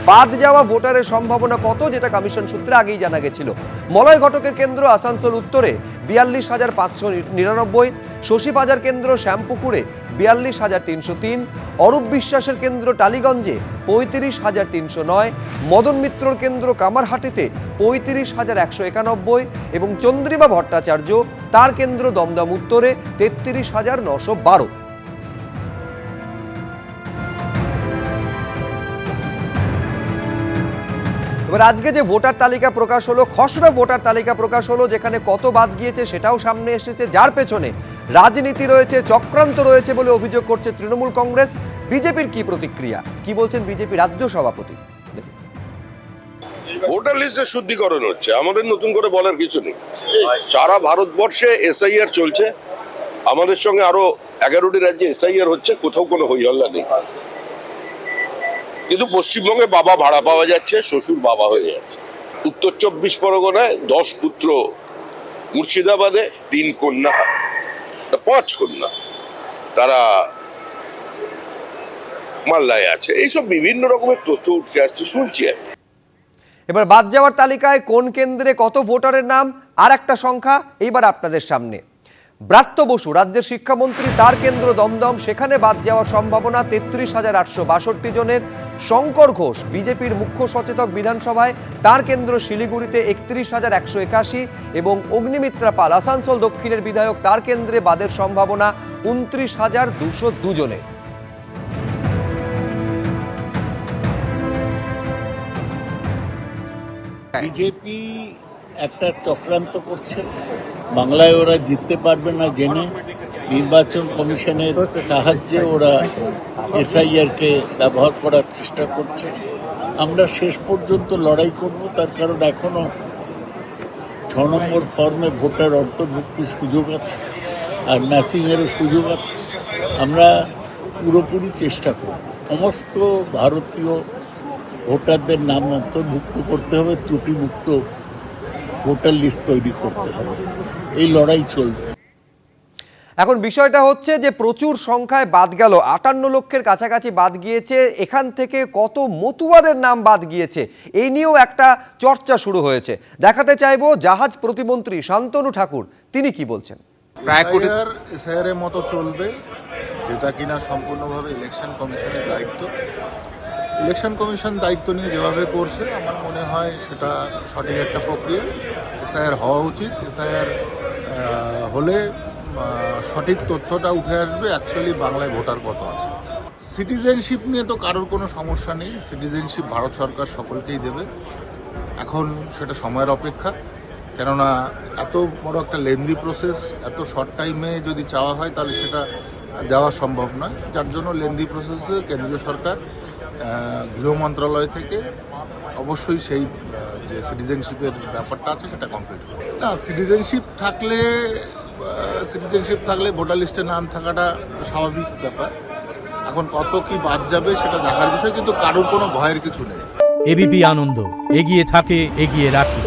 বাদ যাওয়া ভোটারের সম্ভাবনা কত, যেটা কমিশন সূত্রে আগেই জানা গেছিল। মলয় ঘটকের কেন্দ্র আসানসোল উত্তরে 42,599, শশী বাজার কেন্দ্র শ্যামপুকুরে 42,303, অরূপ বিশ্বাসের কেন্দ্র টালিগঞ্জে 35,309, মদন মিত্রর কেন্দ্র কামারহাটিতে 35,191 এবং চন্দ্রিমা ভট্টাচার্য তার কেন্দ্র দমদম উত্তরে 33,912। এবার আজকে যে ভোটার তালিকা প্রকাশ হলো, খসড়া ভোটার তালিকা প্রকাশ হলো, যেখানে কত বাদ গিয়েছে সেটাও সামনে এসেছে, যার পেছনে রাজনীতি রয়েছে, চক্রান্ত রয়েছে বলে অভিযোগ করছে তৃণমূল কংগ্রেস। বিজেপির কি প্রতিক্রিয়া, কি বলছেন বিজেপি রাজ্য সভাপতি? ভোটার লিস্টের শুদ্ধিকরণ হচ্ছে, আমাদের নতুন করে বলার কিছু নেই। সারা ভারতবর্ষে এসআইআর চলছে, আমাদের সঙ্গে আরো 11টি রাজ্যে এসআইআর হচ্ছে, কোথাও কোনো হইহল্লা নেই। কিন্তু পশ্চিমবঙ্গে বাবা ভাড়া পাওয়া যাচ্ছে, শ্বশুর বাবা হয়ে যাচ্ছে। উত্তর 24 পরগনায় 10 পুত্র, মুর্শিদাবাদে 3 কন্যা, 5 কন্যা, তারা মাল্লায় আছে। এইসব বিভিন্ন রকমের তথ্য উঠে আসছে, শুনছি। এবার বাদ যাওয়ার তালিকায় কোন কেন্দ্রে কত ভোটারের নাম, আর একটা সংখ্যা এইবার আপনাদের সামনে। ব্রাত্য বসু রাজ্যের শিক্ষামন্ত্রী, তার কেন্দ্র দমদম, সেখানে বাদ যাওয়ার সম্ভাবনা 33,862 জনের। শঙ্কর ঘোষ বিজেপির মুখ্য সচেতক বিধানসভায়, তার কেন্দ্র শিলিগুড়িতে 31,181 এবং অগ্নিমিত্রা পাল আসানসোল দক্ষিণের বিধায়ক, তার কেন্দ্রে বাদের সম্ভাবনা 29,202 জনের। বিজেপি একটা চক্রান্ত করছে, বাংলায় ওরা জিততে পারবে না জেনে নির্বাচন কমিশনের সাহায্যে ওরা এসআইআরকে ব্যবহার করার চেষ্টা করছে। আমরা শেষ পর্যন্ত লড়াই করব, তার কারণ এখনো 6 নম্বর ফর্মে ভোটার অন্তর্ভুক্তির সুযোগ আছে, আর ম্যাচিংয়েরও সুযোগ আছে। আমরা পুরোপুরি চেষ্টা করব, সমস্ত ভারতীয় ভোটারদের নাম অন্তর্ভুক্ত করতে হবে, ত্রুটিমুক্ত ভোটার লিস্ট তৈরি করতে হবে। এই লড়াই চলবে। এখন বিষয়টা হচ্ছে যে প্রচুর সংখ্যায় বাদ গেল, 58 লক্ষের কাছাকাছি বাদ গিয়েছে। এখান থেকে কত মতুয়াদের নাম বাদ গিয়েছে এই নিয়েও একটা চর্চা শুরু হয়েছে। দেখাতে চাইবো জাহাজ প্রতিমন্ত্রী শান্তনু ঠাকুর তিনি কি বলছেন। এসআইআর মতো চলবে, যেটা কিনা সম্পূর্ণভাবে ইলেকশন কমিশনের দায়িত্ব। ইলেকশন কমিশন দায়িত্ব নিয়ে যেভাবে করছে, আমার মনে হয় সেটা সঠিক একটা প্রক্রিয়া। এসআইআর হওয়া উচিত। এসআইআর হলে সঠিক তথ্যটা উঠে আসবে অ্যাকচুয়ালি বাংলায় ভোটার কত আছে। সিটিজেনশিপ নিয়ে তো কারোর কোনো সমস্যা নেই, সিটিজেনশিপ ভারত সরকার সকলকেই দেবে। এখন সেটা সময়ের অপেক্ষা, কেননা এত বড় একটা লেন্দি প্রসেস এত শর্ট টাইমে যদি চাওয়া হয় তাহলে সেটা দেওয়া সম্ভব নয়। যার জন্য লেন্দি প্রসেসে কেন্দ্রীয় সরকার গৃহ মন্ত্রণালয় থেকে অবশ্যই সেই যে সিটিজেনশিপের ব্যাপারটা আছে সেটা কমপ্লিট করবে। না, সিটিজেনশিপ থাকলে ভোটার লিস্টে নাম থাকাটা স্বাভাবিক ব্যাপার। এখন কত কি বাদ যাবে সেটা দেখার বিষয়, কিন্তু কারোর কোনো ভয়ের কিছু নেই। এবিপি আনন্দ, এগিয়ে থাকে, এগিয়ে রাখে।